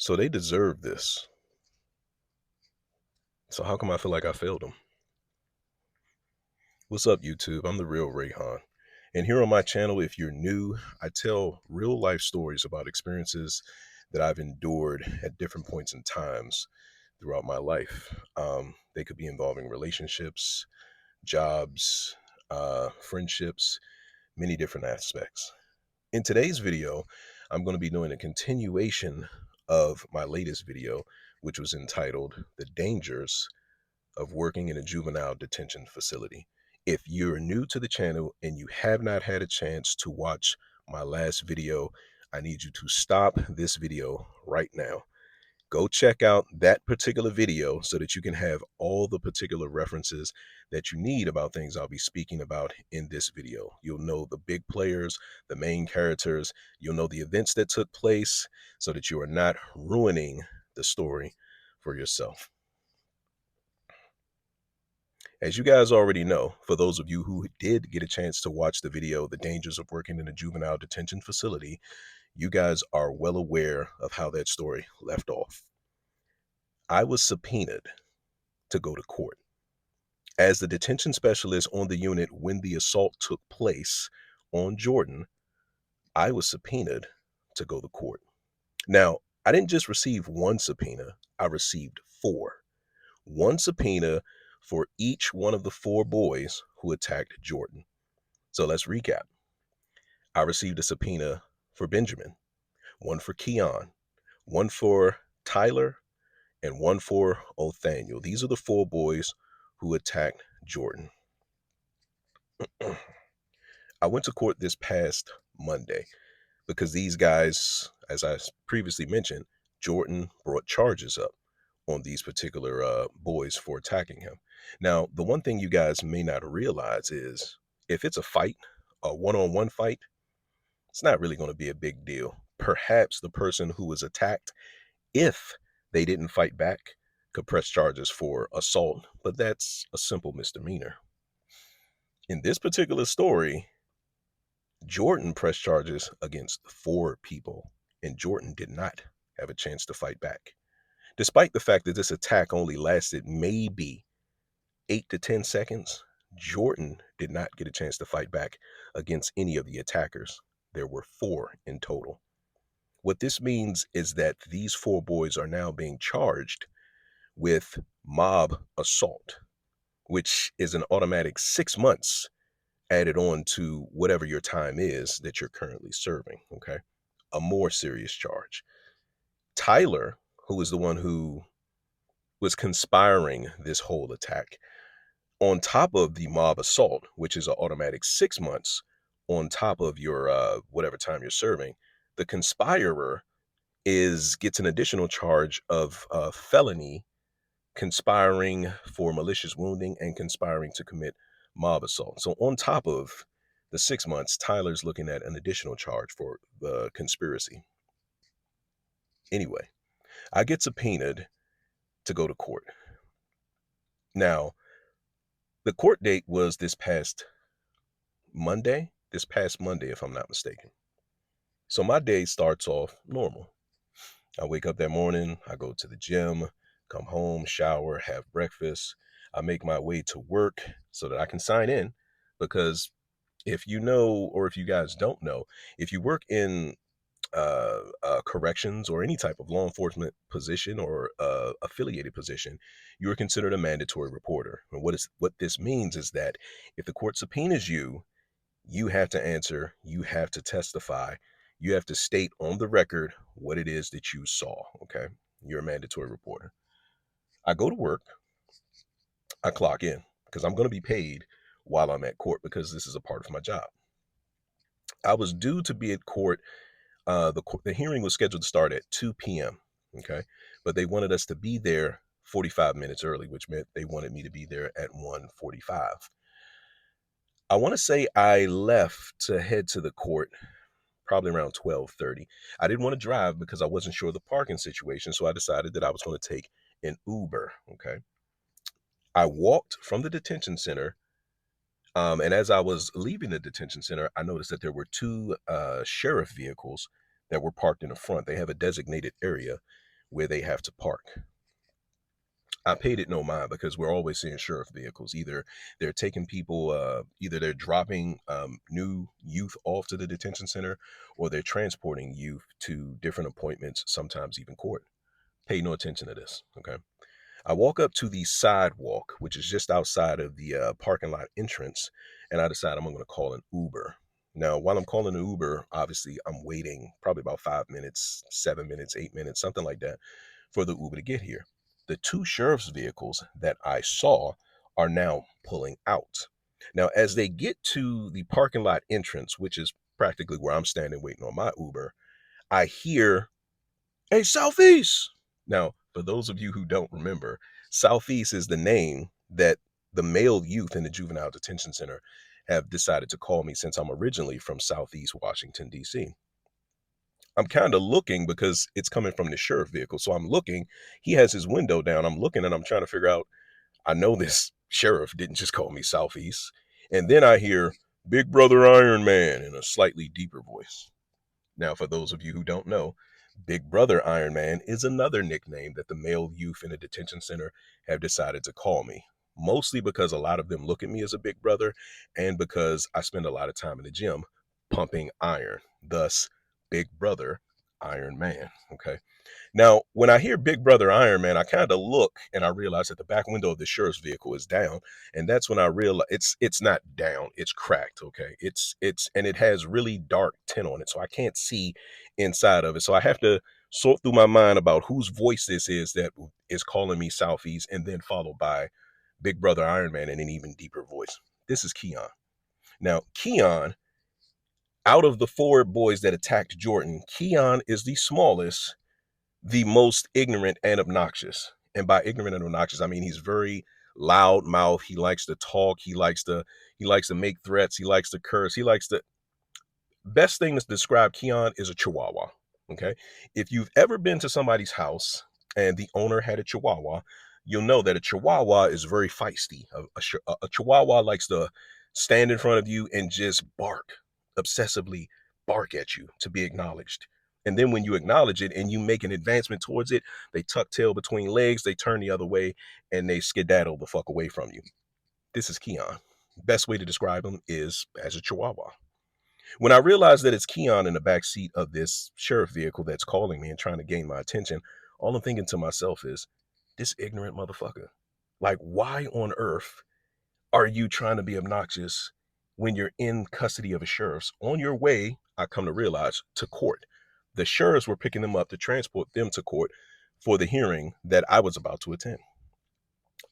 So they deserve this. So how come I feel like I failed them? What's up, YouTube? I'm the real Rayhon. And here on my channel, if you're new, I tell real life stories about experiences that I've endured at different points in times throughout my life. They could be involving relationships, jobs, friendships, many different aspects. In today's video, I'm going to be doing a continuation of my latest video, which was entitled The Dangers of Working in a Juvenile Detention Facility. If you're new to the channel and you have not had a chance to watch my last video, I need you to stop this video right now. Go check out that particular video so that you can have all the particular references that you need about things I'll be speaking about in this video. You'll know the big players, the main characters, you'll know the events that took place so that you are not ruining the story for yourself. As you guys already know, for those of you who did get a chance to watch the video, The Dangers of Working in a Juvenile Detention Facility, you guys are well aware of how that story left off. I was subpoenaed to go to court. As the detention specialist on the unit when the assault took place on Jordan, I was subpoenaed to go to court. Now, I didn't just receive one subpoena, I received four. One subpoena for each one of the four boys who attacked Jordan. So let's recap. I received a subpoena for Benjamin, one for Keon, one for Tyler, and one for Othaniel. These are the four boys who attacked Jordan. I went to court this past Monday because these guys, as I previously mentioned, Jordan brought charges up on these particular boys for attacking him. Now, the one thing you guys may not realize is if it's a fight, a one-on-one fight, it's not really going to be a big deal. Perhaps the person who was attacked, if they didn't fight back, could press charges for assault, but that's a simple misdemeanor. In this particular story, Jordan pressed charges against four people, and Jordan did not have a chance to fight back. Despite the fact that this attack only lasted maybe 8 to 10 seconds, Jordan did not get a chance to fight back against any of the attackers. There were four in total. What this means is that these four boys are now being charged with mob assault, which is an automatic 6 months added on to whatever your time is that you're currently serving, okay? A more serious charge. Tyler, who is the one who was conspiring this whole attack, on top of the mob assault, which is an automatic 6 months on top of your whatever time you're serving, the conspirer gets an additional charge of felony conspiring for malicious wounding and conspiring to commit mob assault. So on top of the 6 months, Tyler's looking at an additional charge for the conspiracy. Anyway, I get subpoenaed to go to court. Now, the court date was this past Monday, if I'm not mistaken. So my day starts off normal. I wake up that morning, I go to the gym, come home, shower, have breakfast. I make my way to work so that I can sign in, because if you know, or if you guys don't know, if you work in corrections or any type of law enforcement position or affiliated position, you are considered a mandatory reporter. And what this means is that if the court subpoenas you, you have to answer, you have to testify, you have to state on the record what it is that you saw, okay? You're a mandatory reporter. I go to work, I clock in, because I'm going to be paid while I'm at court because this is a part of my job. I was due to be at court. The hearing was scheduled to start at 2 p.m., okay? But they wanted us to be there 45 minutes early, which meant they wanted me to be there at 1:45. I want to say I left to head to the court probably around 12:30. I didn't want to drive because I wasn't sure of the parking situation, so I decided that I was going to take an Uber, okay? I walked from the detention center, and as I was leaving the detention center, I noticed that there were two sheriff vehicles that were parked in the front. They have a designated area where they have to park. I paid it no mind because we're always seeing sheriff vehicles. Either they're taking people, either they're dropping new youth off to the detention center, or they're transporting youth to different appointments, sometimes even court. Pay no attention to this, okay? I walk up to the sidewalk, which is just outside of the parking lot entrance, and I decide I'm going to call an Uber. Now, while I'm calling an Uber, obviously I'm waiting probably about 5 minutes, 7 minutes, 8 minutes, something like that, for the Uber to get here. The two sheriff's vehicles that I saw are now pulling out. Now, as they get to the parking lot entrance, which is practically where I'm standing waiting on my Uber, I hear, "Hey, Southeast!" Now, for those of you who don't remember, Southeast is the name that the male youth in the juvenile detention center have decided to call me since I'm originally from Southeast Washington, D.C. I'm kind of looking because it's coming from the sheriff vehicle. So I'm looking, he has his window down. I'm looking and I'm trying to figure out, I know this sheriff didn't just call me Southeast. And then I hear Big Brother Iron Man in a slightly deeper voice. Now, for those of you who don't know, Big Brother Iron Man is another nickname that the male youth in a detention center have decided to call me. Mostly because a lot of them look at me as a big brother and because I spend a lot of time in the gym pumping iron. Thus, Big Brother Iron Man. Okay. Now, when I hear Big Brother Iron Man, I kind of look and I realize that the back window of the sheriff's vehicle is down, and that's when I realize it's not down, it's cracked. Okay, it's and it has really dark tint on it, so I can't see inside of it. So I have to sort through my mind about whose voice this is that is calling me Southeast, and then followed by Big Brother Iron Man in an even deeper voice. This is Keon. Now, Keon, out of the four boys that attacked Jordan, Keon is the smallest, the most ignorant and obnoxious. And by ignorant and obnoxious, I mean he's very loud mouth. He likes to talk. He likes to make threats. He likes to curse. He likes to Best thing to describe Keon is a chihuahua. Okay. If you've ever been to somebody's house and the owner had a chihuahua, you'll know that a chihuahua is very feisty. A chihuahua likes to stand in front of you and just bark, obsessively bark at you to be acknowledged. And then when you acknowledge it and you make an advancement towards it, they tuck tail between legs, they turn the other way, and they skedaddle the fuck away from you. This is Keon. Best way to describe him is as a chihuahua. When I realize that it's Keon in the back seat of this sheriff vehicle that's calling me and trying to gain my attention, all I'm thinking to myself is, this ignorant motherfucker. Like, why on earth are you trying to be obnoxious when you're in custody of a sheriff's on your way, I come to realize, to court? The sheriffs were picking them up to transport them to court for the hearing that I was about to attend.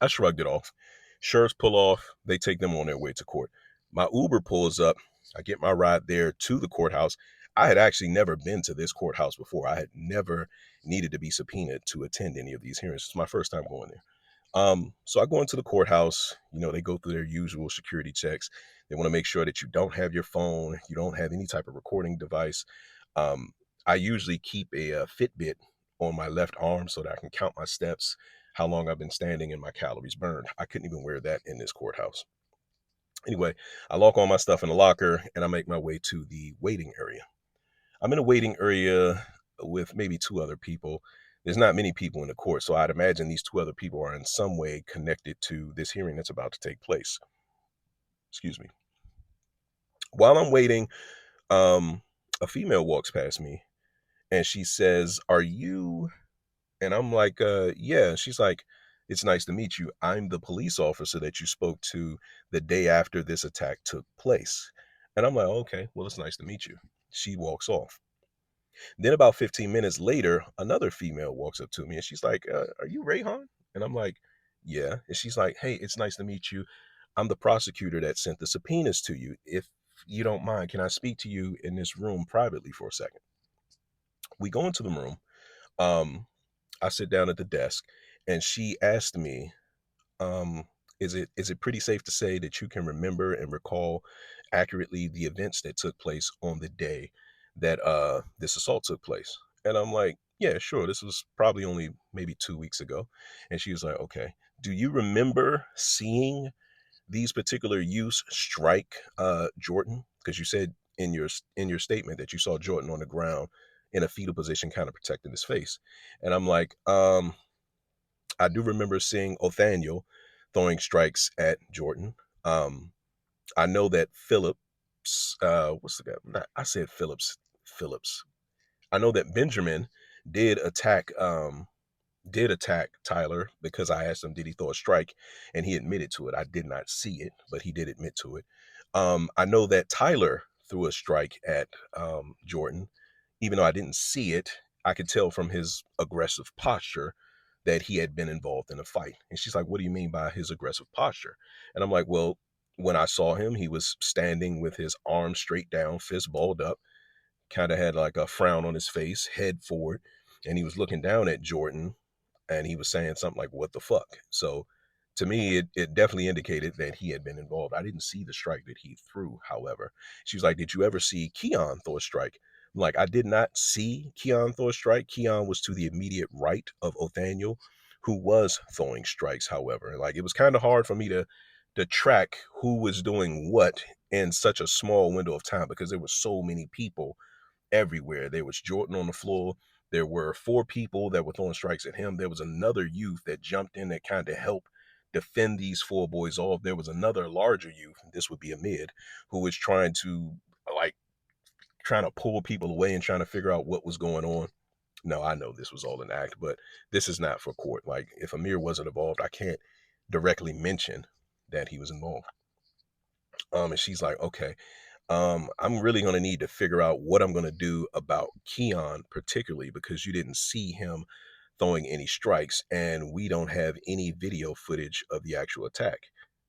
I shrugged it off. Sheriffs pull off. They take them on their way to court. My Uber pulls up. I get my ride there to the courthouse. I had actually never been to this courthouse before. I had never needed to be subpoenaed to attend any of these hearings. It's my first time going there. So I go into the courthouse. They go through their usual security checks. They want to make sure that you don't have your phone, you don't have any type of recording device. Um, I usually keep a Fitbit on my left arm so that I can count my steps, how long I've been standing, and my calories burned. I couldn't even wear that in this courthouse. Anyway, I lock all my stuff in the locker and I make my way to the waiting area. I'm in a waiting area with maybe two other people. There's not many people in the court, so I'd imagine these two other people are in some way connected to this hearing that's about to take place. Excuse me. While I'm waiting, a female walks past me and she says, "Are you?" And I'm like, yeah. She's like, "It's nice to meet you. I'm the police officer that you spoke to the day after this attack took place." And I'm like, "Okay, well, it's nice to meet you." She walks off. Then about 15 minutes later, another female walks up to me and she's like, "Are you Rayhon?" And I'm like, "Yeah." And she's like, "Hey, it's nice to meet you. I'm the prosecutor that sent the subpoenas to you. If you don't mind, can I speak to you in this room privately for a second?" We go into the room. Um, I sit down at the desk and she asked me, um, is it pretty safe to say that you can remember and recall accurately the events that took place on the day that this assault took place? And I'm like, "Yeah, sure. This was probably only maybe 2 weeks ago." And she was like, "Okay. Do you remember seeing these particular youths strike Jordan? Because you said in your statement that you saw Jordan on the ground in a fetal position, kind of protecting his face. And I'm like, I do remember seeing Othaniel throwing strikes at Jordan. Um, I know that Phillips, what's the guy? I said Phillips. Phillips. I know that Benjamin did attack Tyler because I asked him, did he throw a strike? And he admitted to it. I did not see it, but he did admit to it. I know that Tyler threw a strike at Jordan. Even though I didn't see it, I could tell from his aggressive posture that he had been involved in a fight. And she's like, what do you mean by his aggressive posture? And I'm like, well, when I saw him, he was standing with his arms straight down, fist balled up, kind of had like a frown on his face, head forward, and he was looking down at Jordan and he was saying something like, what the fuck? So to me, it definitely indicated that he had been involved. I didn't see the strike that he threw, however. She was like, did you ever see Keon throw a strike? I'm like, I did not see Keon throw a strike. Keon was to the immediate right of Othaniel, who was throwing strikes, however. Like, it was kind of hard for me to track who was doing what in such a small window of time because there were so many people everywhere. There was Jordan on the floor. There were 4 people that were throwing strikes at him. There was another youth that jumped in that kind of helped defend these 4 boys off. There was another larger youth, this would be a mid, who was trying to like trying to pull people away and trying to figure out what was going on. No, I know this was all an act, but this is not for court. Like, if Amir wasn't involved, I can't directly mention that he was involved. And she's like, okay, I'm really going to need to figure out what I'm going to do about Keon, particularly because you didn't see him throwing any strikes and we don't have any video footage of the actual attack.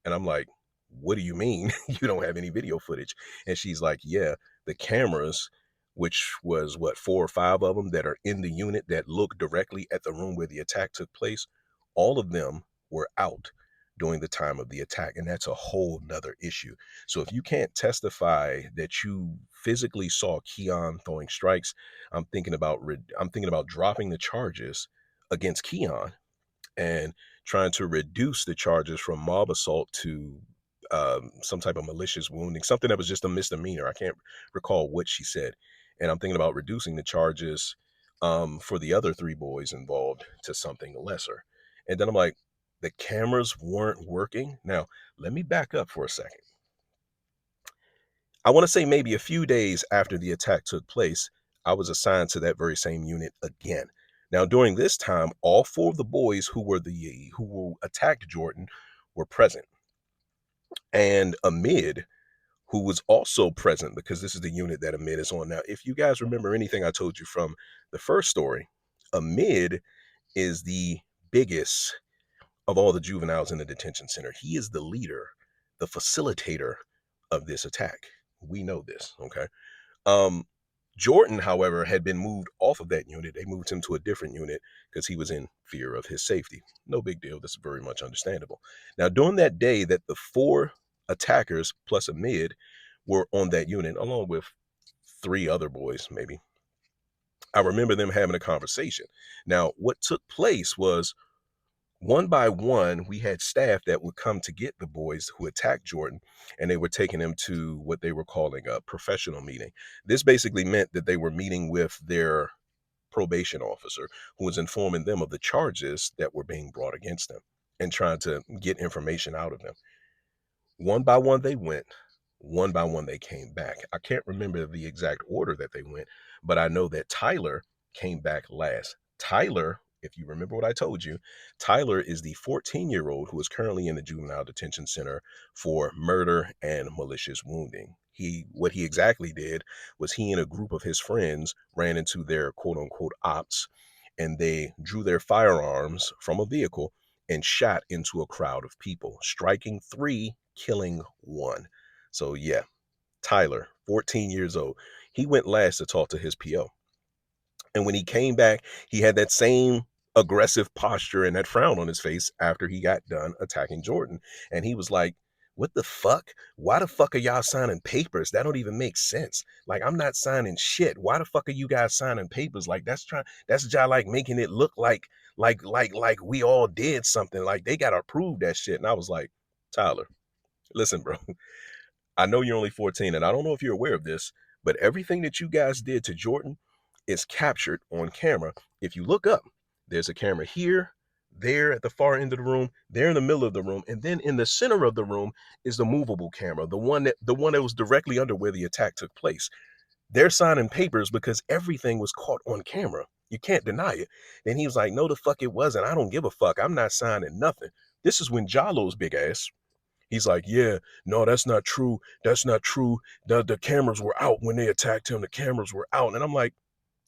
And I'm like, what do you mean you don't have any video footage? And she's like, yeah, the cameras, which was what, 4 or 5 of them that are in the unit that look directly at the room where the attack took place, all of them were out during the time of the attack. And that's a whole nother issue. So if you can't testify that you physically saw Keon throwing strikes, I'm thinking about dropping the charges against Keon and trying to reduce the charges from mob assault to some type of malicious wounding, something that was just a misdemeanor. I can't recall what she said. And I'm thinking about reducing the charges for the other 3 boys involved to something lesser. And then I'm like, the cameras weren't working. Now, let me back up for a second. I want to say maybe a few days after the attack took place, I was assigned to that very same unit again. Now, during this time, all 4 of the boys who attacked Jordan were present, and Amid, who was also present because this is the unit that Amid is on now. If you guys remember anything I told you from the first story, Amid is the biggest of all the juveniles in the detention center. He is the leader, the facilitator of this attack. We know this, okay? Um, Jordan, however, had been moved off of that unit. They moved him to a different unit because he was in fear of his safety. No big deal. This is very much understandable. Now, during that day that the 4 attackers plus a mid were on that unit, along with 3 other boys, maybe, I remember them having a conversation. Now, what took place was, one by one, we had staff that would come to get the boys who attacked Jordan, and they were taking them to what they were calling a professional meeting. This basically meant that they were meeting with their probation officer, who was informing them of the charges that were being brought against them and trying to get information out of them. One by one they went, one by one they came back. I can't remember the exact order that they went, but I know that Tyler came back last. Tyler, if you remember what I told you, Tyler is the 14-year-old who is currently in the juvenile detention center for murder and malicious wounding. What he exactly did was, he and a group of his friends ran into their quote unquote ops, and they drew their firearms from a vehicle and shot into a crowd of people, striking 3, killing 1. So yeah, Tyler, 14 years old, he went last to talk to his PO. And when he came back, he had that same aggressive posture and that frown on his face after he got done attacking Jordan. And he was like, what the fuck? Why the fuck are y'all signing papers? That don't even make sense. Like, I'm not signing shit. Why the fuck are you guys signing papers? Like, that's just like making it look like we all did something. Like, they gotta prove that shit. And I was like, Tyler, listen, bro, I know you're only 14, and I don't know if you're aware of this, but everything that you guys did to Jordan, is captured on camera. If you look up, there's a camera here, there at the far end of the room, there in the middle of the room, and then in the center of the room is the movable camera, the one that was directly under where the attack took place. They're signing papers because everything was caught on camera. You can't deny it. Then he was like, no, the fuck it wasn't. I don't give a fuck. I'm not signing nothing. This is when Jalo's big ass, he's like, yeah, no, that's not true. That's not true. The cameras were out when they attacked him. The cameras were out. And I'm like,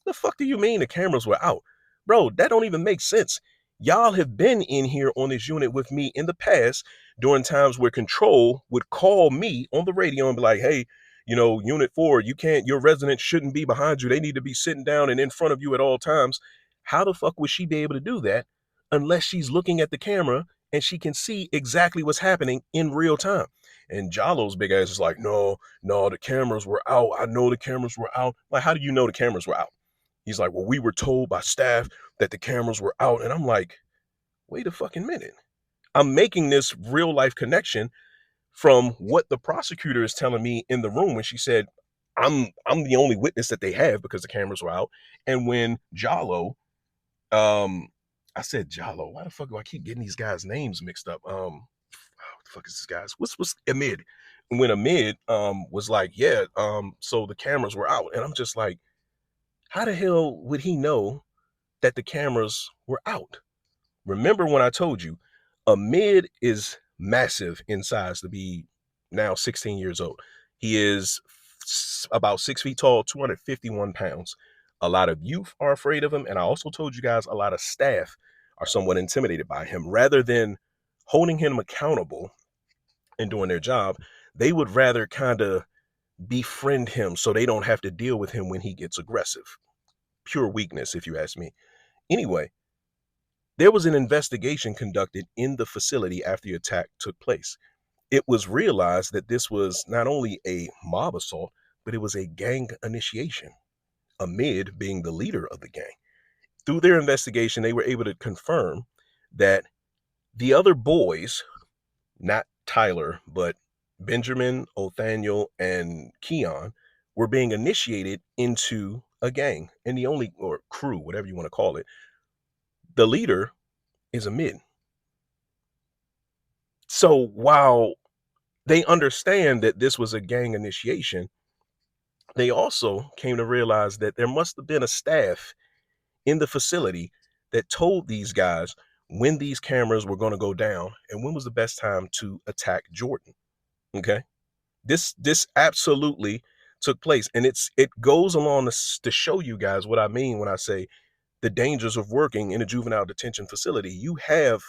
the fuck do you mean the cameras were out? Bro, that don't even make sense. Y'all have been in here on this unit with me in the past during times where control would call me on the radio and be like, hey, unit 4, you can't, your residents shouldn't be behind you. They need to be sitting down and in front of you at all times. How the fuck would she be able to do that unless she's looking at the camera and she can see exactly what's happening in real time? And Jalo's big ass is like, no, the cameras were out. I know the cameras were out. Like, how do you know the cameras were out? He's like, well, we were told by staff that the cameras were out. And I'm like, wait a fucking minute. I'm making this real life connection from what the prosecutor is telling me in the room when she said, I'm the only witness that they have because the cameras were out. And when Jalo, I said Jalo, why the fuck do I keep getting these guys' names mixed up? What the fuck is this guy's? What's Amid? When Amid was like, yeah, so the cameras were out. And I'm just like, how the hell would he know that the cameras were out? Remember when I told you, Amid is massive in size to be now 16 years old. He is about 6 feet tall, 251 pounds. A lot of youth are afraid of him. And I also told you guys a lot of staff are somewhat intimidated by him. Rather than holding him accountable and doing their job, they would rather kind of befriend him so they don't have to deal with him when he gets aggressive. Pure weakness, if you ask me. Anyway, there was an investigation conducted in the facility after the attack took place. It was realized that this was not only a mob assault, but it was a gang initiation, Amid being the leader of the gang. Through their investigation, they were able to confirm that the other boys, not Tyler, but Benjamin, Othaniel, and Keon, were being initiated into a gang. And the only, or crew, whatever you want to call it, the leader is Amid. So while they understand that this was a gang initiation, they also came to realize that there must have been a staff in the facility that told these guys when these cameras were going to go down and when was the best time to attack Jordan. Okay. This absolutely took place. And it goes along to show you guys what I mean when I say the dangers of working in a juvenile detention facility. You have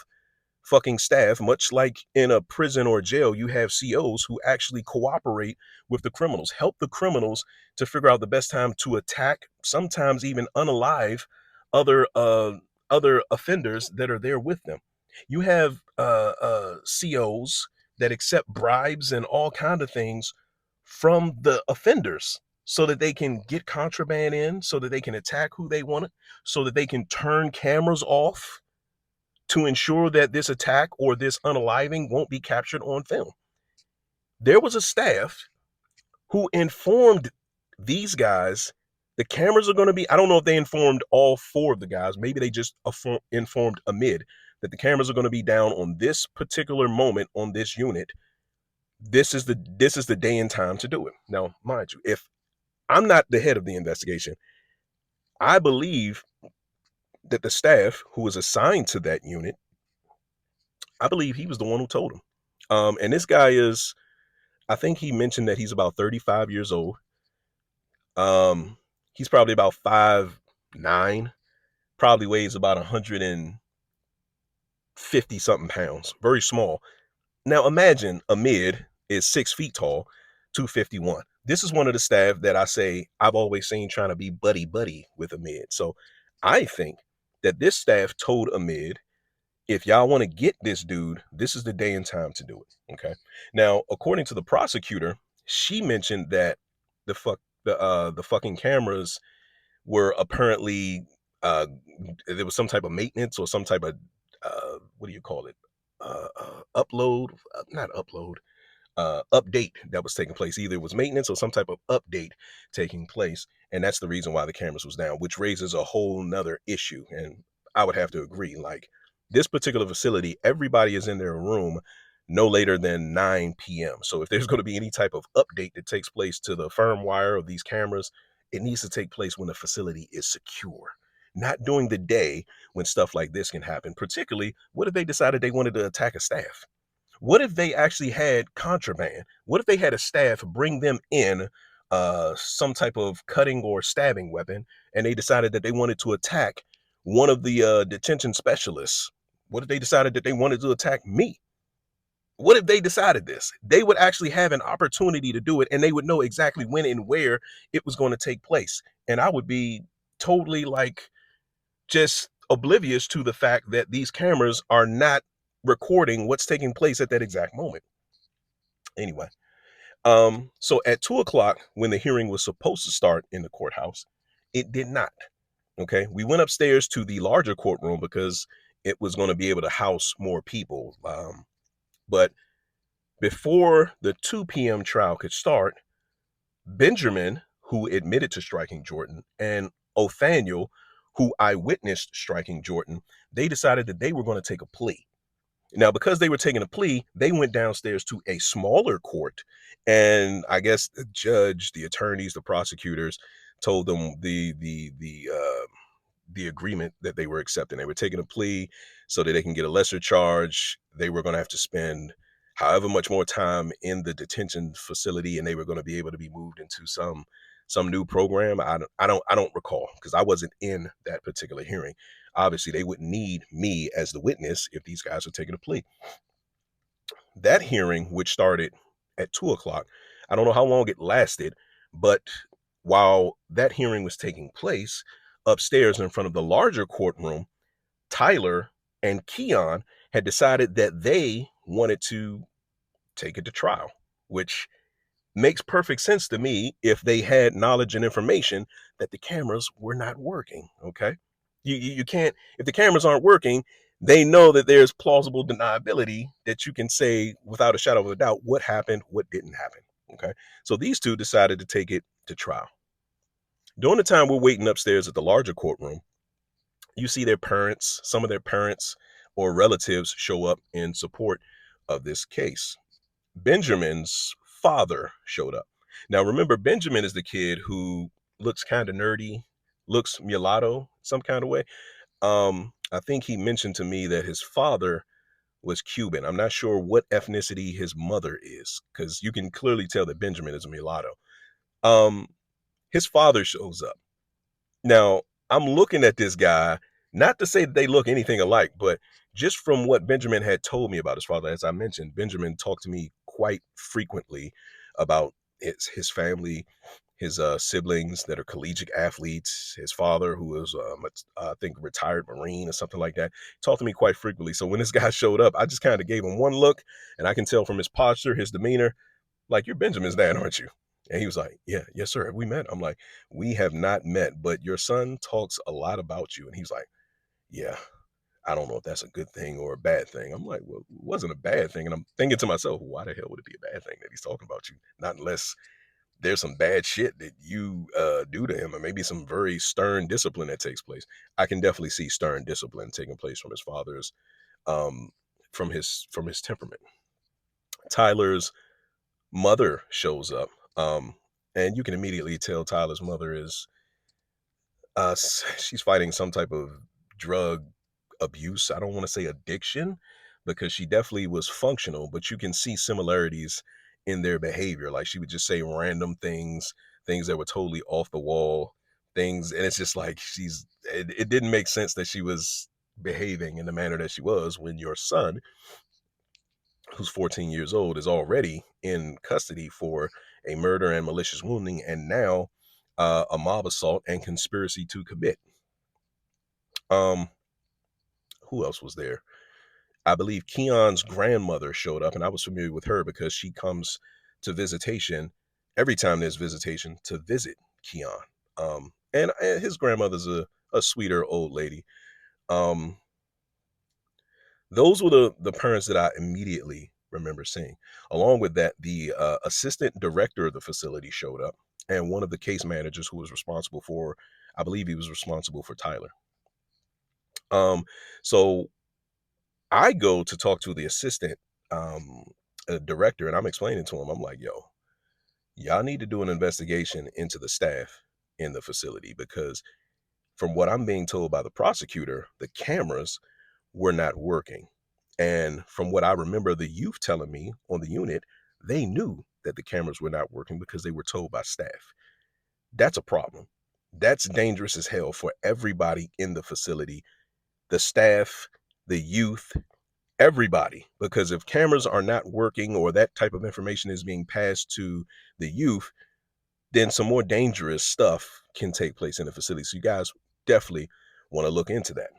fucking staff, much like in a prison or jail, you have COs who actually cooperate with the criminals, help the criminals to figure out the best time to attack, sometimes even unalive other other offenders that are there with them. You have COs that accept bribes and all kind of things from the offenders so that they can get contraband in, so that they can attack who they want, so that they can turn cameras off to ensure that this attack or this unaliving won't be captured on film. There was a staff who informed these guys the cameras are going to be, I don't know if they informed all 4 of the guys, maybe they just informed Amid that the cameras are going to be down on this particular moment on this unit. This is the day and time to do it. Now, mind you, if I'm not the head of the investigation, I believe that the staff who was assigned to that unit, I believe he was the one who told him. And this guy is, I think he mentioned that he's about 35 years old. He's probably about 5'9", probably weighs about 150 something pounds, very small. Now imagine Amid is 6 feet tall, 251. This is one of the staff that I say I've always seen trying to be buddy with Amid. So I think that this staff told Amid, if y'all want to get this dude, this is the day and time to do it. Okay. Now, according to the prosecutor, she mentioned that the fucking cameras were apparently there was some type of maintenance or some type of what do you call it? Upload, not upload, update that was taking place. Either it was maintenance or some type of update taking place. And that's the reason why the cameras was down, which raises a whole nother issue. And I would have to agree, like this particular facility, everybody is in their room no later than 9 p.m. So if there's going to be any type of update that takes place to the firmware of these cameras, it needs to take place when the facility is secure, not during the day when stuff like this can happen. Particularly, what if they decided they wanted to attack a staff? What if they actually had contraband? What if they had a staff bring them in some type of cutting or stabbing weapon, and they decided that they wanted to attack one of the detention specialists? What if they decided that they wanted to attack me? What if they decided this? They would actually have an opportunity to do it, and they would know exactly when and where it was going to take place. And I would be totally like just oblivious to the fact that these cameras are not recording what's taking place at that exact moment. Anyway, so at 2 o'clock, when the hearing was supposed to start in the courthouse, it did not. Okay, we went upstairs to the larger courtroom because it was going to be able to house more people. But before the 2 p.m. trial could start, Benjamin, who admitted to striking Jordan, and Othaniel, who eyewitnessed striking Jordan, they decided that they were going to take a plea. Now, because they were taking a plea, they went downstairs to a smaller court, and I guess the judge, the attorneys, the prosecutors told them the agreement that they were accepting. They were taking a plea so that they can get a lesser charge. They were going to have to spend however much more time in the detention facility, and they were going to be able to be moved into some new program. I don't recall because I wasn't in that particular hearing. Obviously, they wouldn't need me as the witness if these guys were taking a plea. That hearing, which started at 2 o'clock, I don't know how long it lasted, but while that hearing was taking place, upstairs in front of the larger courtroom, Tyler and Keon had decided that they wanted to take it to trial, which makes perfect sense to me if they had knowledge and information that the cameras were not working. Okay. You can't, if the cameras aren't working, they know that there's plausible deniability that you can say without a shadow of a doubt what happened, what didn't happen. Okay. So these two decided to take it to trial. During the time we're waiting upstairs at the larger courtroom, you see their parents, some of their parents or relatives show up in support of this case. Benjamin's father showed up. Now, remember, Benjamin is the kid who looks kind of nerdy, looks mulatto some kind of way. I think he mentioned to me that his father was Cuban. I'm not sure what ethnicity his mother is because you can clearly tell that Benjamin is a mulatto. Um, his father shows up. Now, I'm looking at this guy, not to say that they look anything alike, but just from what Benjamin had told me about his father, as I mentioned, Benjamin talked to me quite frequently about his family, his siblings that are collegiate athletes, his father, who is, I think, retired Marine or something like that, talked to me quite frequently. So when this guy showed up, I just kind of gave him one look, and I can tell from his posture, his demeanor, like, you're Benjamin's dad, aren't you? And he was like, yeah, yes, sir. Have we met? I'm like, we have not met, but your son talks a lot about you. And he's like, yeah, I don't know if that's a good thing or a bad thing. I'm like, well, it wasn't a bad thing. And I'm thinking to myself, why the hell would it be a bad thing that he's talking about you? Not unless there's some bad shit that you do to him, or maybe some very stern discipline that takes place. I can definitely see stern discipline taking place from his father's, um, from his temperament. Tyler's mother shows up, and you can immediately tell Tyler's mother is she's fighting some type of drug abuse. I don't want to say addiction because she definitely was functional, but you can see similarities in their behavior. Like she would just say random things, things that were totally off the wall, things, and it's just like it didn't make sense that she was behaving in the manner that she was when your son, who's 14 years old, is already in custody for a murder and malicious wounding, and now a mob assault and conspiracy to commit. Um, who else was there? I believe Keon's grandmother showed up, and I was familiar with her because she comes to visitation every time there's visitation to visit Keon. And his grandmother's a sweeter old lady. Um, those were the parents that I immediately remember seeing. Along with that, the assistant director of the facility showed up. and one of the case managers who was responsible for, I believe he was responsible for Tyler. So I go to talk to the assistant um, director, and I'm explaining to him, I'm like, yo, y'all need to do an investigation into the staff in the facility because from what I'm being told by the prosecutor, the cameras were not working. And from what I remember the youth telling me on the unit, they knew that the cameras were not working because they were told by staff. That's a problem. That's dangerous as hell for everybody in the facility, the staff, the youth, everybody. Because if cameras are not working or that type of information is being passed to the youth, then some more dangerous stuff can take place in the facility. So you guys definitely want to look into that.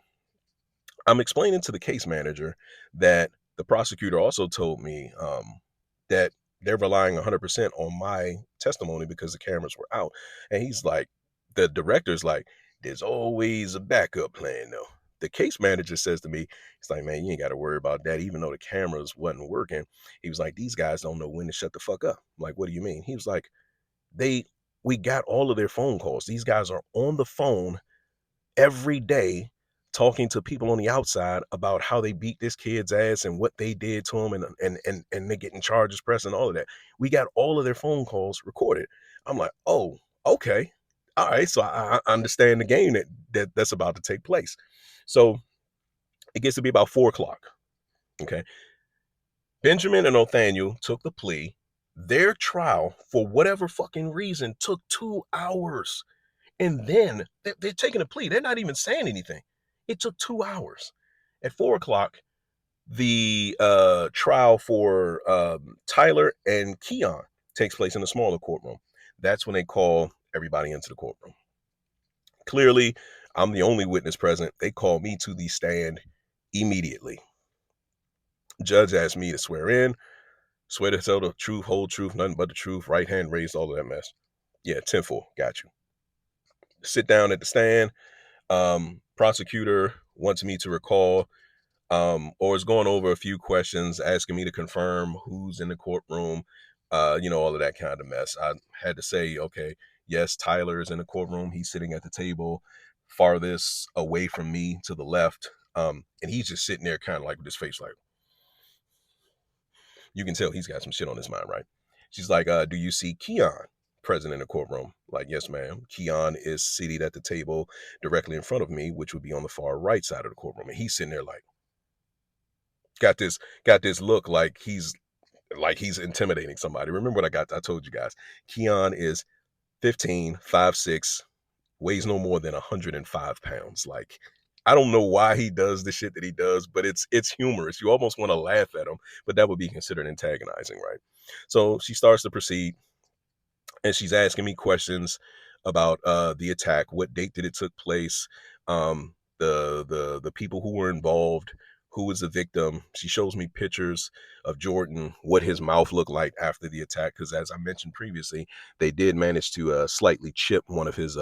I'm explaining to the case manager that the prosecutor also told me that they're relying 100% on my testimony because the cameras were out. And he's like, the director's like, there's always a backup plan, though. The case manager says to me, he's like, man, you ain't got to worry about that. Even though the cameras wasn't working, he was like, these guys don't know when to shut the fuck up. I'm like, what do you mean? He was like, we got all of their phone calls. These guys are on the phone every day talking to people on the outside about how they beat this kid's ass and what they did to him and they're getting charges pressed and all of that. We got all of their phone calls recorded. I'm like, oh, okay. All right. So I understand the game that's about to take place. So it gets to be about 4 o'clock. Okay. Benjamin and Nathaniel took the plea. Their trial, for whatever fucking reason, took 2 hours. And then they're taking a plea. They're not even saying anything. It took 2 hours. At 4 o'clock, the trial for Tyler and Keon takes place in a smaller courtroom. That's when they call everybody into the courtroom. Clearly, I'm the only witness present. They call me to the stand immediately. Judge asked me to swear in, swear to tell the truth, whole truth, nothing but the truth, right hand raised, all of that mess. Yeah, 10-4, got you. Sit down at the stand. Prosecutor wants me to recall or is going over a few questions, asking me to confirm who's in the courtroom, all of that kind of mess. I had to say, okay, yes, Tyler is in the courtroom. He's sitting at the table farthest away from me to the left. And he's just sitting there kind of like with his face like, you can tell he's got some shit on his mind, right? She's like, do you see Keon present in the courtroom? Like, yes, ma'am. Keon is seated at the table directly in front of me, which would be on the far right side of the courtroom. And he's sitting there like, got this look like he's intimidating somebody. Remember what I told you guys. Keon is 15, 5'6", weighs no more than 105 pounds. Like, I don't know why he does the shit that he does, but it's humorous. You almost want to laugh at him, but that would be considered antagonizing, right? So she starts to proceed and she's asking me questions about the attack. What date did it took place? The people who were involved, who was the victim. She shows me pictures of Jordan, what his mouth looked like after the attack. Because as I mentioned previously, they did manage to slightly chip one of his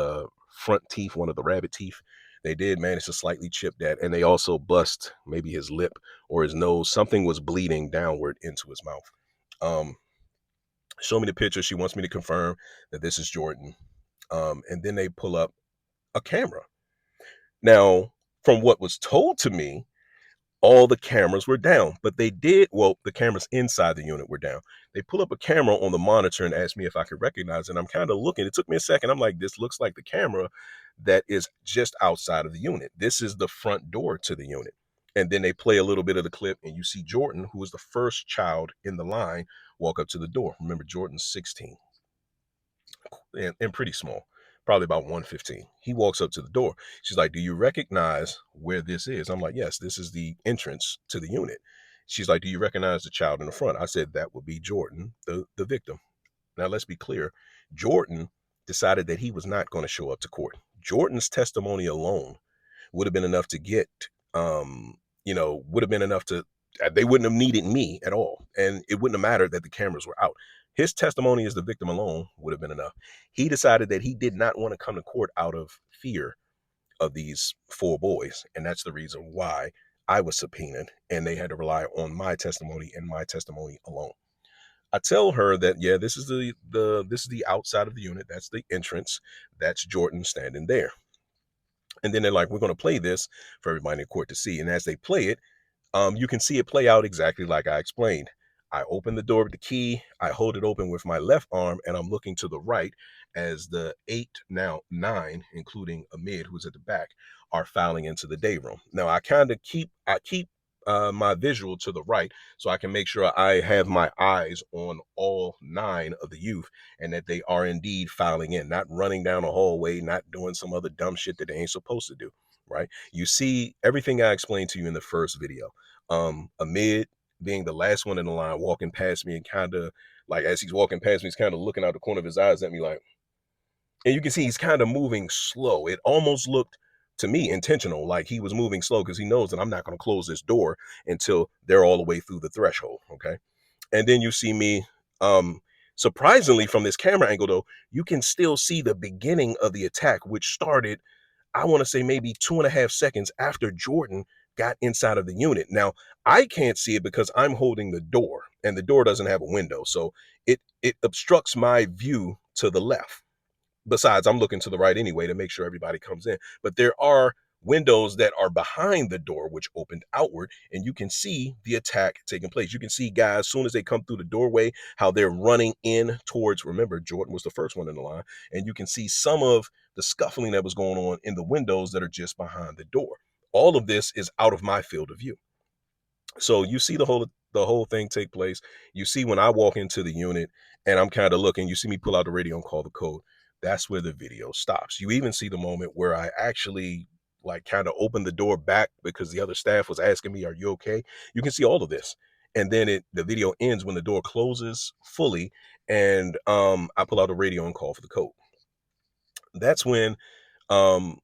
front teeth, one of the rabbit teeth. They did manage to slightly chip that, and they also bust maybe his lip or his nose. Something was bleeding downward into his mouth. Show me the picture. She wants me to confirm that this is Jordan. And then they pull up a camera. Now, from what was told to me, all the cameras were down, but the cameras inside the unit were down. They pull up a camera on the monitor and ask me if I could recognize it. And I'm kind of looking. It took me a second. I'm like, this looks like the camera that is just outside of the unit. This is the front door to the unit. And then they play a little bit of the clip, and you see Jordan, who was the first child in the line, walk up to the door. Remember, Jordan's 16 and pretty small, probably about 115. He walks up to the door. She's like, do you recognize where this is? I'm like, yes, this is the entrance to the unit. She's like, do you recognize the child in the front? I said, that would be Jordan, the victim. Now, let's be clear. Jordan decided that he was not going to show up to court. Jordan's testimony alone would have been enough to get, would have been enough to, they wouldn't have needed me at all. And it wouldn't have mattered that the cameras were out. His testimony as the victim alone would have been enough. He decided that he did not want to come to court out of fear of these 4 boys. And that's the reason why I was subpoenaed and they had to rely on my testimony and my testimony alone. I tell her that, yeah, this is the outside of the unit. That's the entrance. That's Jordan standing there. And then they're like, we're going to play this for everybody in court to see. And as they play it, you can see it play out exactly like I explained. I open the door with the key, I hold it open with my left arm, and I'm looking to the right as the 8, now 9, including Amid, who's at the back, are filing into the day room. Now I keep my visual to the right so I can make sure I have my eyes on all 9 of the youth and that they are indeed filing in, not running down a hallway, not doing some other dumb shit that they ain't supposed to do, right? You see everything I explained to you in the first video. Amid being the last one in the line, walking past me, and kind of like as he's walking past me, he's kind of looking out the corner of his eyes at me, like, and you can see he's kind of moving slow. It almost looked to me intentional, like he was moving slow because he knows that I'm not going to close this door until they're all the way through the threshold. Okay. And then you see me, surprisingly, from this camera angle, though, you can still see the beginning of the attack, which started, I want to say, maybe 2.5 seconds after Jordan got inside of the unit. Now, I can't see it because I'm holding the door and the door doesn't have a window. So it obstructs my view to the left. Besides, I'm looking to the right anyway to make sure everybody comes in. But there are windows that are behind the door, which opened outward, and you can see the attack taking place. You can see guys, as soon as they come through the doorway, how they're running in towards, remember, Jordan was the first one in the line, and you can see some of the scuffling that was going on in the windows that are just behind the door. All of this is out of my field of view. So you see the whole thing take place. You see when I walk into the unit and I'm kind of looking, you see me pull out the radio and call the code. That's where the video stops. You even see the moment where I actually like kind of opened the door back because the other staff was asking me, "Are you okay?" You can see all of this. And then the video ends when the door closes fully and I pull out the radio and call for the code. That's when um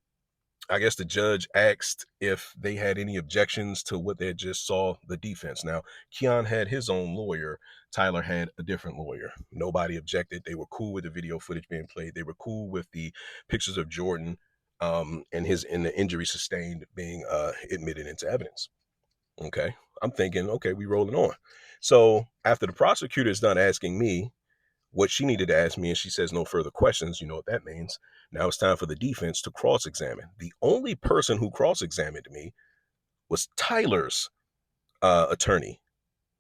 I guess the judge asked if they had any objections to what they just saw, the defense. Now, Keon had his own lawyer. Tyler had a different lawyer. Nobody objected. They were cool with the video footage being played. They were cool with the pictures of Jordan and the injury sustained being admitted into evidence. Okay. I'm thinking, okay, we rolling on. So after the prosecutor is done asking me what she needed to ask me, and she says no further questions, you know what that means. Now it's time for the defense to cross-examine. The only person who cross-examined me was Tyler's attorney.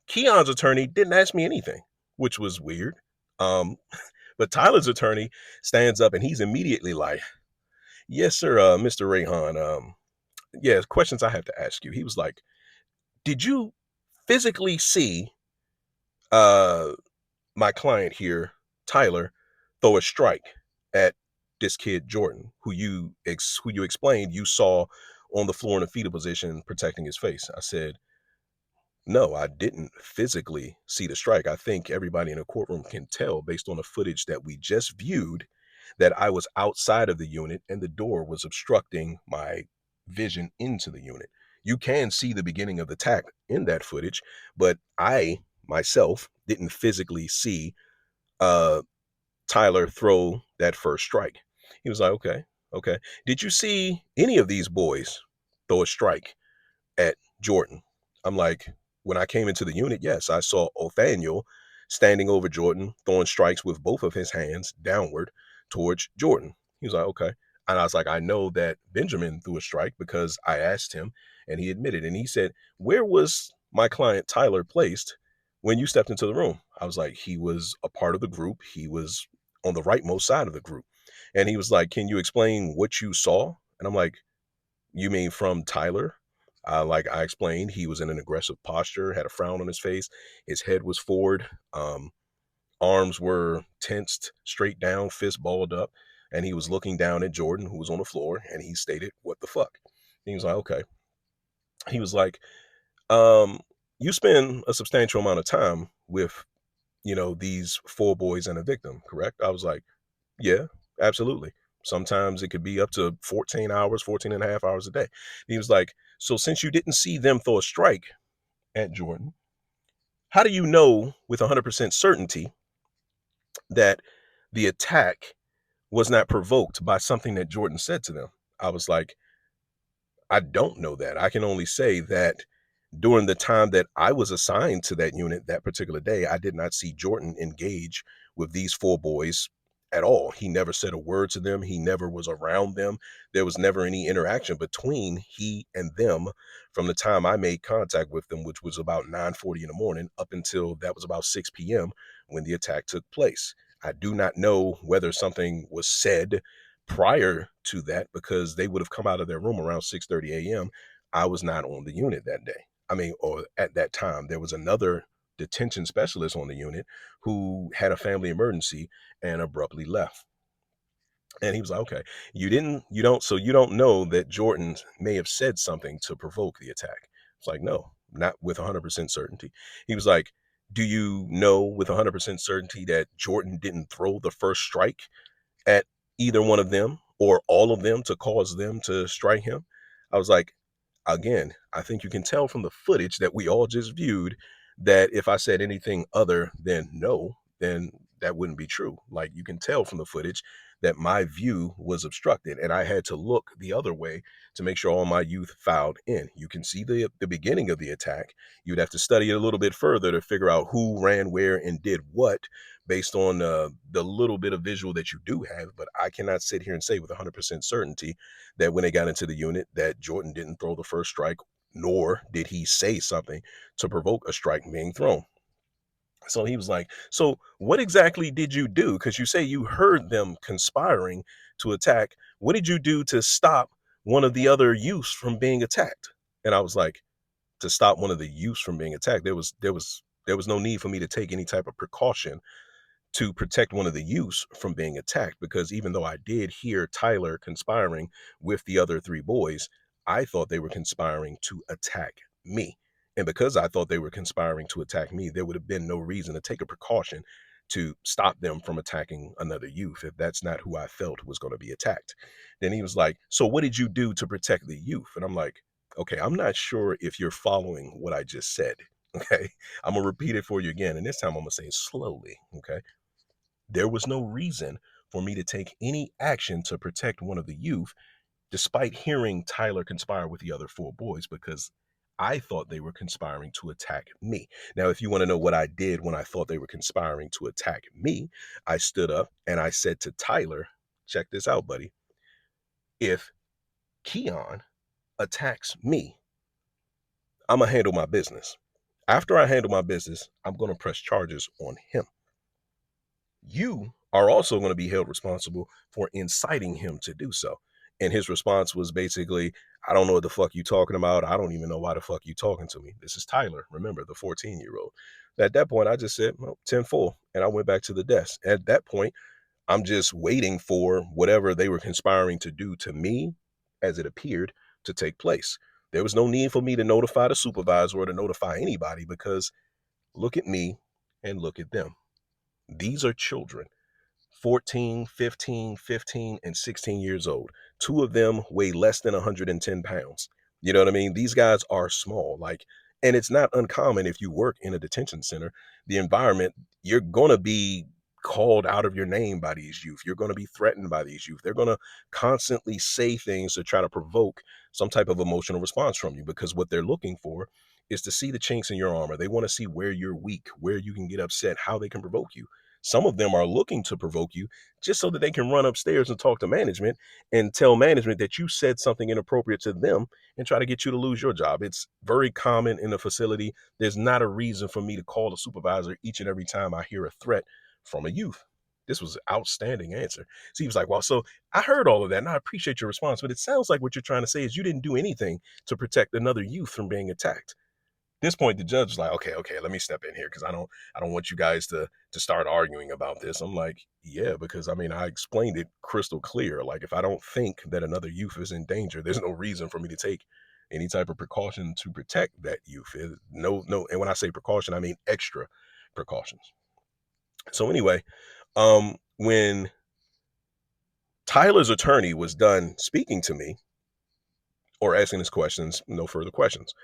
Keon's attorney didn't ask me anything, which was weird. Um, but Tyler's attorney stands up and he's immediately like, "Yes, sir, Mr. Rayhon. Yeah, questions I have to ask you." He was like, "Did you physically see uh my client here, Tyler, throw a strike at this kid Jordan, who you explained you saw on the floor in a fetal position protecting his face?" I said, "No, I didn't physically see the strike. I think everybody in the courtroom can tell based on the footage that we just viewed that I was outside of the unit and the door was obstructing my vision into the unit. You can see the beginning of the attack in that footage, but I myself didn't physically see uh Tyler throw that first strike." He was like, "Okay, okay. Did you see any of these boys throw a strike at Jordan?" I'm like, "When I came into the unit, yes, I saw Othaniel standing over Jordan, throwing strikes with both of his hands downward towards Jordan." He was like, "Okay." And I was like, "I know that Benjamin threw a strike because I asked him and he admitted." And he said, "Where was my client Tyler placed when you stepped into the room?" I was like, "He was a part of the group. He was on the rightmost side of the group." And he was like, "Can you explain what you saw?" And I'm like, "You mean from Tyler?" Like I explained, he was in an aggressive posture, had a frown on his face. His head was forward. Arms were tensed straight down, fist balled up. And he was looking down at Jordan, who was on the floor. And he stated, "What the fuck?" He was like, "Okay." He was like, um, "You spend a substantial amount of time with, these 4 boys and a victim, correct?" I was like, "Yeah, absolutely. Sometimes it could be up to 14 hours, 14 and a half hours a day." He was like, "So since you didn't see them throw a strike at Jordan, how do you know with 100% certainty that the attack was not provoked by something that Jordan said to them?" I was like, "I don't know that. I can only say that During the time that I was assigned to that unit that particular day, I did not see Jordan engage with these four boys at all. He never said a word to them. He never was around them. There was never any interaction between he and them from the time I made contact with them, which was about 9:40 in the morning, up until that was about 6 p.m. when the attack took place. I do not know whether something was said prior to that because they would have come out of their room around 6:30 a.m. I was not on the unit that day. I mean, or at that time, there was another detention specialist on the unit who had a family emergency and abruptly left. And he was like, okay, you don't know that Jordan may have said something to provoke the attack. It's like, no, not with 100% certainty. He was like, do you know with 100% certainty that Jordan didn't throw the first strike at either one of them or all of them to cause them to strike him? I was like, again, I think you can tell from the footage that we all just viewed that if I said anything other than no, then that wouldn't be true. Like you can tell from the footage that my view was obstructed and I had to look the other way to make sure all my youth filed in. You can see the beginning of the attack. You'd have to study it a little bit further to figure out who ran where and did what based on the little bit of visual that you do have. But I cannot sit here and say with 100% certainty that when they got into the unit that Jordan didn't throw the first strike, nor did he say something to provoke a strike being thrown. So he was like, so what exactly did you do? Because you say you heard them conspiring to attack. What did you do to stop one of the other youths from being attacked? And I was like, to stop one of the youths from being attacked, there was no need for me to take any type of precaution to protect one of the youths from being attacked, because even though I did hear Tyler conspiring with the other three boys, I thought they were conspiring to attack me. And because I thought they were conspiring to attack me, there would have been no reason to take a precaution to stop them from attacking another youth if that's not who I felt was going to be attacked. Then he was like, so what did you do to protect the youth? And I'm like, okay, I'm not sure if you're following what I just said. Okay. I'm going to repeat it for you again. And this time I'm going to say it slowly. Okay. There was no reason for me to take any action to protect one of the youth, despite hearing Tyler conspire with the other four boys, because I thought they were conspiring to attack me. Now, if you want to know what I did when I thought they were conspiring to attack me, I stood up and I said to Tyler, check this out, buddy. If Keon attacks me, I'm going to handle my business. After I handle my business, I'm going to press charges on him. You are also going to be held responsible for inciting him to do so. And his response was basically, I don't know what the fuck you talking about. I don't even know why the fuck you talking to me. This is Tyler, remember, the 14-year-old. At that point, I just said, well, 10-4, and I went back to the desk. At that point, I'm just waiting for whatever they were conspiring to do to me, as it appeared, to take place. There was no need for me to notify the supervisor or to notify anybody, because look at me and look at them. These are children, 14, 15, and 16 years old. Two of them weigh less than 110 pounds. You know what I mean? These guys are small. Like, and it's not uncommon if you work in a detention center, the environment, you're going to be called out of your name by these youth. You're going to be threatened by these youth. They're going to constantly say things to try to provoke some type of emotional response from you, because what they're looking for is to see the chinks in your armor. They want to see where you're weak, where you can get upset, how they can provoke you. Some of them are looking to provoke you just so that they can run upstairs and talk to management and tell management that you said something inappropriate to them and try to get you to lose your job. It's very common in the facility. There's not a reason for me to call a supervisor each and every time I hear a threat from a youth. This was an outstanding answer. So he was like, well, so I heard all of that and I appreciate your response, but it sounds like what you're trying to say is you didn't do anything to protect another youth from being attacked. This point, the judge is like, okay, let me step in here because I don't want you guys to start arguing about this. I'm like, yeah, because I mean, I explained it crystal clear. Like, if I don't think that another youth is in danger, there's no reason for me to take any type of precaution to protect that youth. No, and when I say precaution, I mean extra precautions. So anyway, when Tyler's attorney was done speaking to me or asking his questions, no further questions.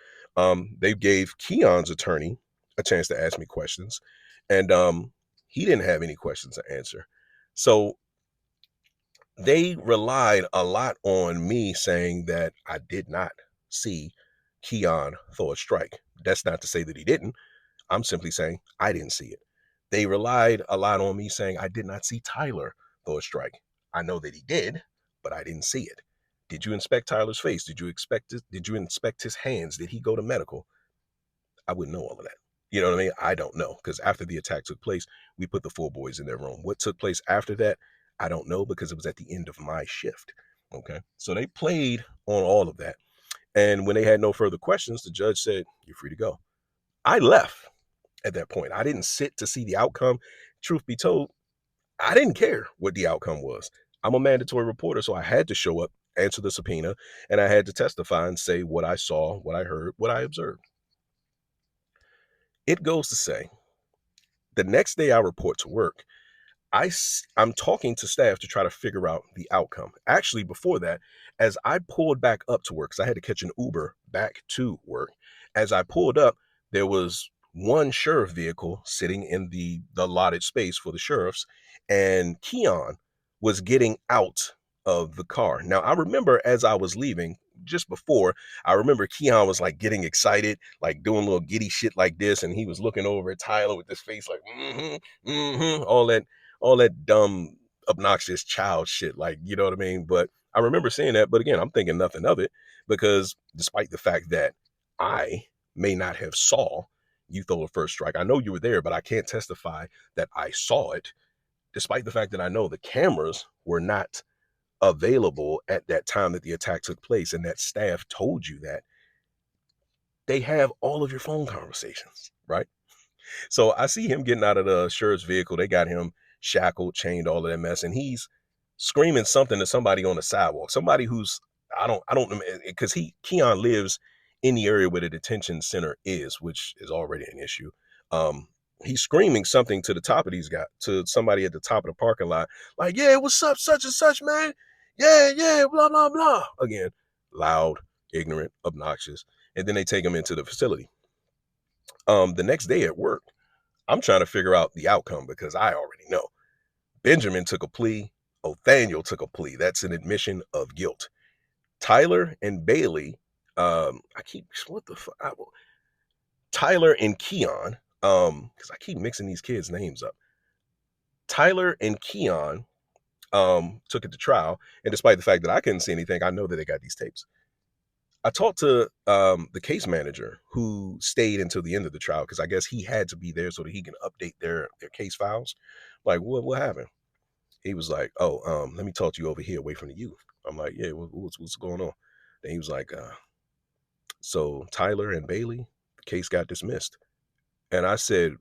They gave Keon's attorney a chance to ask me questions, and he didn't have any questions to answer. So they relied a lot on me saying that I did not see Keon throw a strike. That's not to say that he didn't. I'm simply saying I didn't see it. They relied a lot on me saying I did not see Tyler throw a strike. I know that he did, but I didn't see it. Did you inspect Tyler's face? Did you inspect his hands? Did he go to medical? I wouldn't know all of that. You know what I mean? I don't know, because after the attack took place, we put the four boys in their room. What took place after that, I don't know, because it was at the end of my shift. Okay. So they played on all of that. And when they had no further questions, the judge said, "You're free to go." I left at that point. I didn't sit to see the outcome. Truth be told, I didn't care what the outcome was. I'm a mandatory reporter, so I had to show up, answer the subpoena, and I had to testify and say what I saw, what I heard, what I observed. It goes to say, the next day I report to work, I'm talking to staff to try to figure out the outcome. Actually, before that, as I pulled back up to work, because I had to catch an Uber back to work, as I pulled up, there was one sheriff vehicle sitting in the allotted space for the sheriffs, and Keon was getting out of the car. Now, I remember as I was leaving, just before, I remember Keon was like getting excited, like doing little giddy shit like this, and he was looking over at Tyler with this face like, all that dumb, obnoxious child shit. Like, you know what I mean? But I remember seeing that. But again, I'm thinking nothing of it, because despite the fact that I may not have saw you throw the first strike, I know you were there, but I can't testify that I saw it, despite the fact that I know the cameras were not available at that time that the attack took place, and that staff told you that. They have all of your phone conversations, right? So I see him getting out of the sheriff's vehicle. They got him shackled, chained, all of that mess, and he's screaming something to somebody on the sidewalk. Somebody who's I don't know, because Keon lives in the area where the detention center is, which is already an issue. Um, he's screaming something to the top of these guys, to somebody at the top of the parking lot, like, "Yeah, what's up, such and such, man? Yeah, yeah, blah blah blah." Again, loud, ignorant, obnoxious, and then they take him into the facility. The next day at work, I'm trying to figure out the outcome, because I already know. Benjamin took a plea. Othaniel took a plea. That's an admission of guilt. Tyler and Bailey, what the fuck? Tyler and Keon, because I keep mixing these kids' names up. Tyler and Keon took it to trial, and despite the fact that I couldn't see anything, I know that they got these tapes. I talked to the case manager, who stayed until the end of the trial, because I guess he had to be there so that he can update their case files. Like, what happened? He was like, "Oh, let me talk to you over here, away from the youth." I'm like, "Yeah, what's going on?" Then he was like, "So Tyler and Bailey, the case got dismissed." And I said,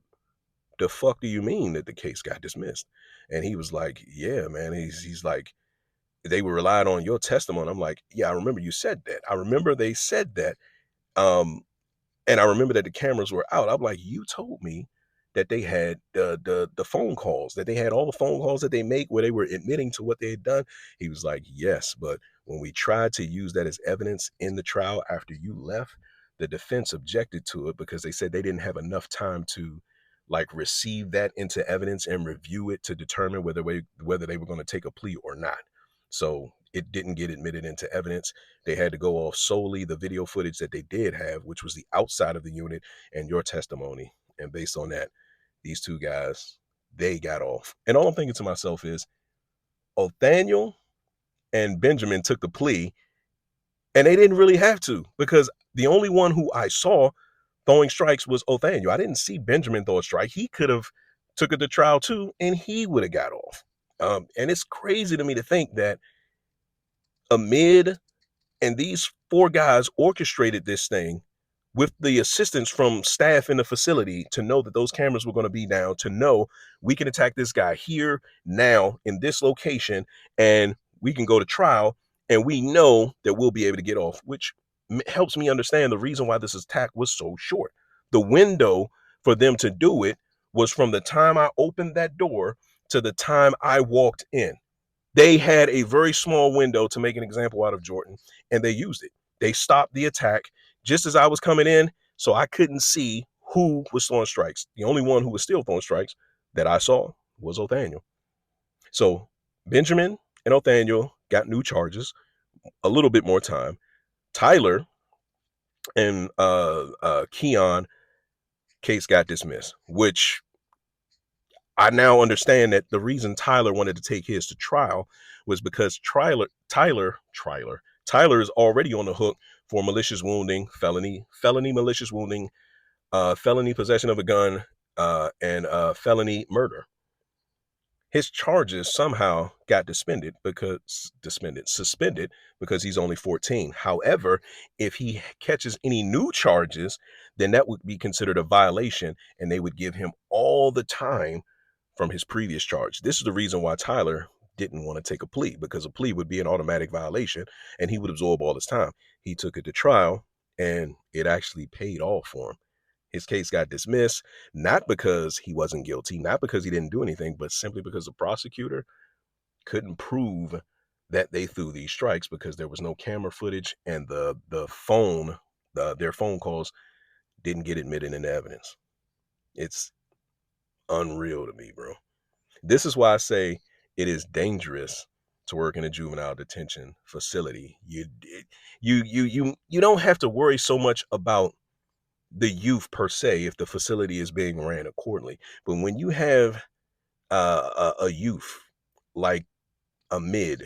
"The fuck do you mean that the case got dismissed?" And he was like, "Yeah, man." He's like, "They were relying on your testimony." I'm like, "Yeah, I remember you said that. I remember they said that." Um, And I remember that the cameras were out. I'm like, "You told me that they had the phone calls, that they had all the phone calls that they make where they were admitting to what they had done." He was like, "Yes, but when we tried to use that as evidence in the trial after you left, the defense objected to it, because they said they didn't have enough time to like receive that into evidence and review it to determine whether they were going to take a plea or not. So it didn't get admitted into evidence. They had to go off solely the video footage that they did have, which was the outside of the unit, and your testimony. And based on that, these two guys, they got off." And all I'm thinking to myself is, Othaniel and Benjamin took the plea, and they didn't really have to, because the only one who I saw throwing strikes was Othaniel. I didn't see Benjamin throw a strike. He could have took it to trial too, and he would have got off. And it's crazy to me to think that amid and these four guys orchestrated this thing with the assistance from staff in the facility, to know that those cameras were going to be down, to know we can attack this guy here, now, in this location, and we can go to trial, and we know that we'll be able to get off, which helps me understand the reason why this attack was so short. The window for them to do it was from the time I opened that door to the time I walked in. They had a very small window to make an example out of Jordan, and they used it. They stopped the attack just as I was coming in, so I couldn't see who was throwing strikes. The only one who was still throwing strikes that I saw was Othaniel. So Benjamin and Othaniel got new charges, a little bit more time. Tyler And Keon case got dismissed, which I now understand that the reason Tyler wanted to take his to trial was because Tyler is already on the hook for malicious wounding, felony malicious wounding, felony possession of a gun, and felony murder. His charges somehow got suspended because he's only 14. However, if he catches any new charges, then that would be considered a violation and they would give him all the time from his previous charge. This is the reason why Tyler didn't want to take a plea, because a plea would be an automatic violation and he would absorb all his time. He took it to trial and it actually paid off for him. His case got dismissed, not because he wasn't guilty, not because he didn't do anything, but simply because the prosecutor couldn't prove that they threw these strikes because there was no camera footage and their phone calls didn't get admitted into evidence. It's unreal to me, bro. This is why I say it is dangerous to work in a juvenile detention facility. You don't have to worry so much about the youth per se if the facility is being ran accordingly. But when you have a youth like a mid,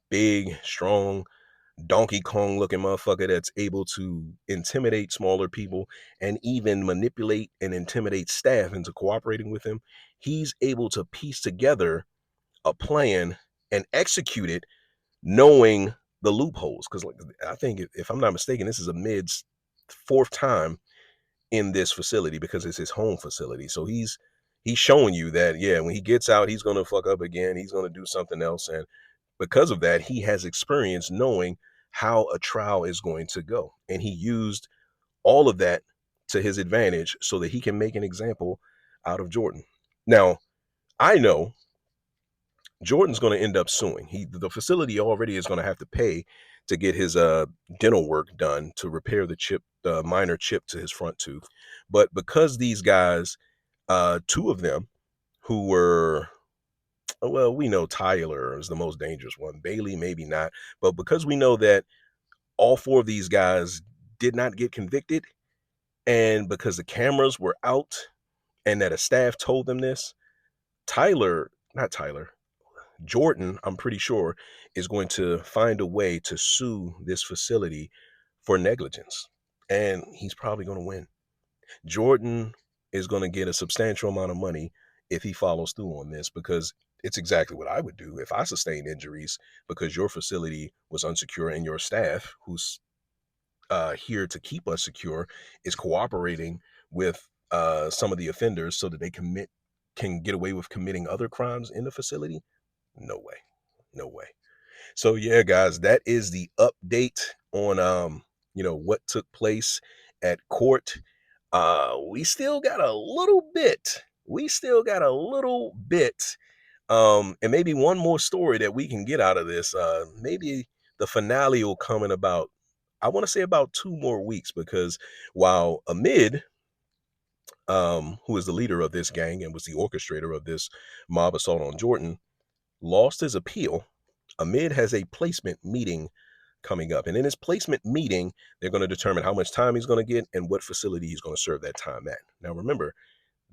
big, strong, Donkey Kong looking motherfucker that's able to intimidate smaller people and even manipulate and intimidate staff into cooperating with him, he's able to piece together a plan and execute it knowing the loopholes. Because like, I think if I'm not mistaken, this is a mid's fourth time in this facility because it's his home facility. So he's showing you that, yeah, when he gets out, he's going to fuck up again. He's going to do something else. And because of that, he has experience knowing how a trial is going to go. And he used all of that to his advantage so that he can make an example out of Jordan. Now, I know Jordan's going to end up suing. The facility already is going to have to pay to get his dental work done to repair the minor chip to his front tooth. But because these guys, two of them who were, well, we know Tyler is the most dangerous one. Bailey, maybe not. But because we know that all four of these guys did not get convicted, and because the cameras were out and that a staff told them this, not Tyler, Jordan, I'm pretty sure, is going to find a way to sue this facility for negligence. And he's probably going to win. Jordan is going to get a substantial amount of money if he follows through on this, because it's exactly what I would do if I sustained injuries because your facility was unsecure and your staff, who's here to keep us secure, is cooperating with some of the offenders so that they can get away with committing other crimes in the facility. No way. No way. So yeah, guys, that is the update on what took place at court. We still got a little bit. We still got a little bit. And maybe one more story that we can get out of this. Maybe the finale will come in about, I want to say, about 2 more weeks, because while Amid, who is the leader of this gang and was the orchestrator of this mob assault on Jordan, lost his appeal, Amid has a placement meeting coming up. And in his placement meeting, they're going to determine how much time he's going to get and what facility he's going to serve that time at. Now, remember,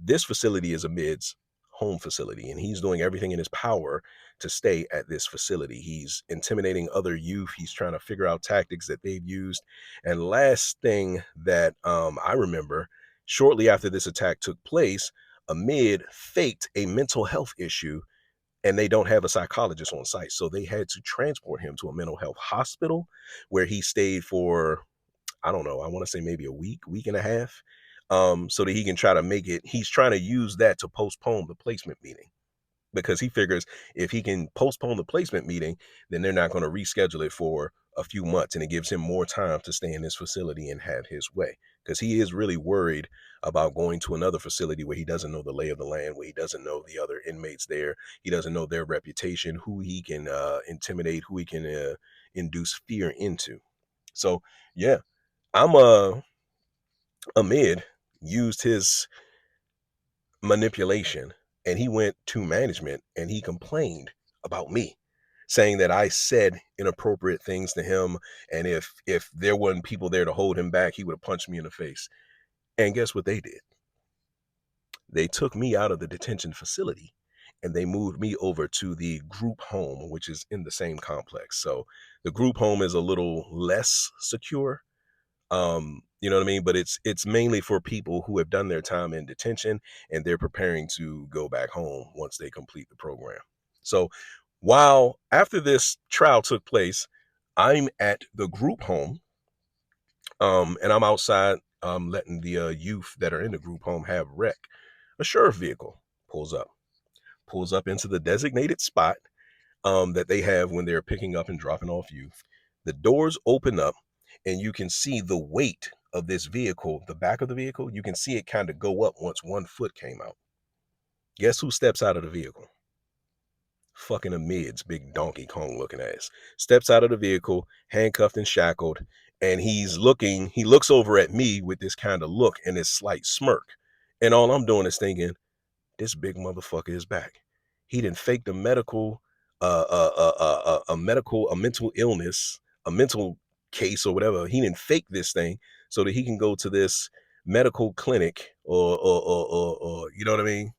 this facility is Amid's home facility, and he's doing everything in his power to stay at this facility. He's intimidating other youth. He's trying to figure out tactics that they've used. And last thing that I remember, shortly after this attack took place, Amid faked a mental health issue, and they don't have a psychologist on site. So they had to transport him to a mental health hospital where he stayed for, I don't know, I want to say maybe a week and a half, so that he can try to make it. He's trying to use that to postpone the placement meeting, because he figures if he can postpone the placement meeting, then they're not going to reschedule it for a few months, and it gives him more time to stay in this facility and have his way, because he is really worried about going to another facility where he doesn't know the lay of the land, where he doesn't know the other inmates there, he doesn't know their reputation, who he can intimidate, who he can induce fear into. So yeah, I'm Amid used his manipulation, and he went to management and he complained about me. saying that I said inappropriate things to him, and if there weren't people there to hold him back, he would have punched me in the face. And guess what they did? They took me out of the detention facility and they moved me over to the group home, which is in the same complex. So the group home is a little less secure. You know what I mean? But it's mainly for people who have done their time in detention and they're preparing to go back home once they complete the program. So while after this trial took place, I'm at the group home, and I'm outside, letting the youth that are in the group home have rec. A sheriff vehicle pulls up into the designated spot that they have when they're picking up and dropping off youth. The doors open up, and you can see the weight of this vehicle, the back of the vehicle. You can see it kind of go up once one foot came out. Guess who steps out of the vehicle? Fucking Amid's big Donkey Kong looking ass steps out of the vehicle, handcuffed and shackled, and he looks over at me with this kind of look and this slight smirk. And all I'm doing is thinking, this big motherfucker is back. He didn't fake the medical, a mental illness, a mental case or whatever. He didn't fake this thing so that he can go to this medical clinic or you know what I mean,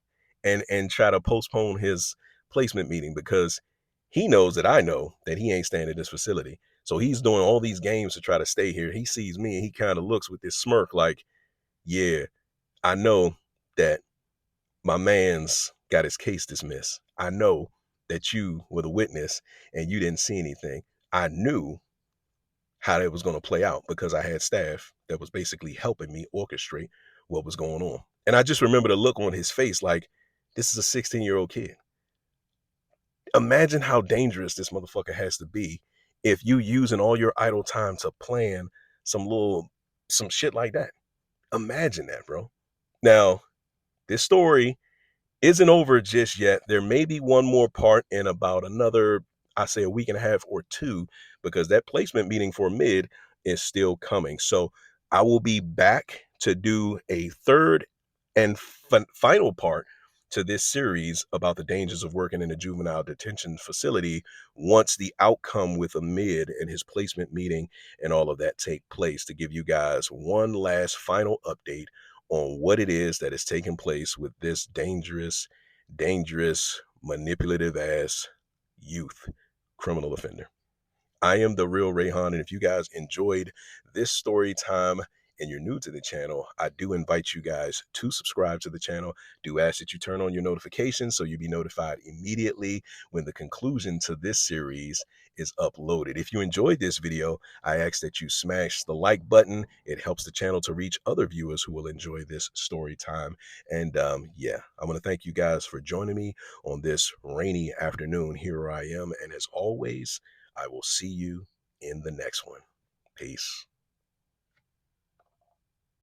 and try to postpone his placement meeting because he knows that I know that he ain't staying at this facility. So he's doing all these games to try to stay here. He sees me and he kind of looks with this smirk like, yeah, I know that my man's got his case dismissed. I know that you were the witness and you didn't see anything. I knew how it was going to play out because I had staff that was basically helping me orchestrate what was going on. And I just remember the look on his face like, this is a 16-year-old kid. Imagine how dangerous this motherfucker has to be if you using all your idle time to plan some shit like that. Imagine that, bro. Now, this story isn't over just yet. There may be one more part in about another, I say, a week and a half or two, because that placement meeting for mid is still coming. So I will be back to do a third and final part to this series about the dangers of working in a juvenile detention facility once the outcome with Amid and his placement meeting and all of that take place, to give you guys one last final update on what it is that is taking place with this dangerous, manipulative ass youth criminal offender. I am the real Rayhon, and if you guys enjoyed this story time and you're new to the channel, I do invite you guys to subscribe to the channel. Do ask that you turn on your notifications so you'll be notified immediately when the conclusion to this series is uploaded. If you enjoyed this video, I ask that you smash the like button. It helps the channel to reach other viewers who will enjoy this story time. And yeah, I want to thank you guys for joining me on this rainy afternoon. Here I am, and as always, I will see you in the next one. Peace.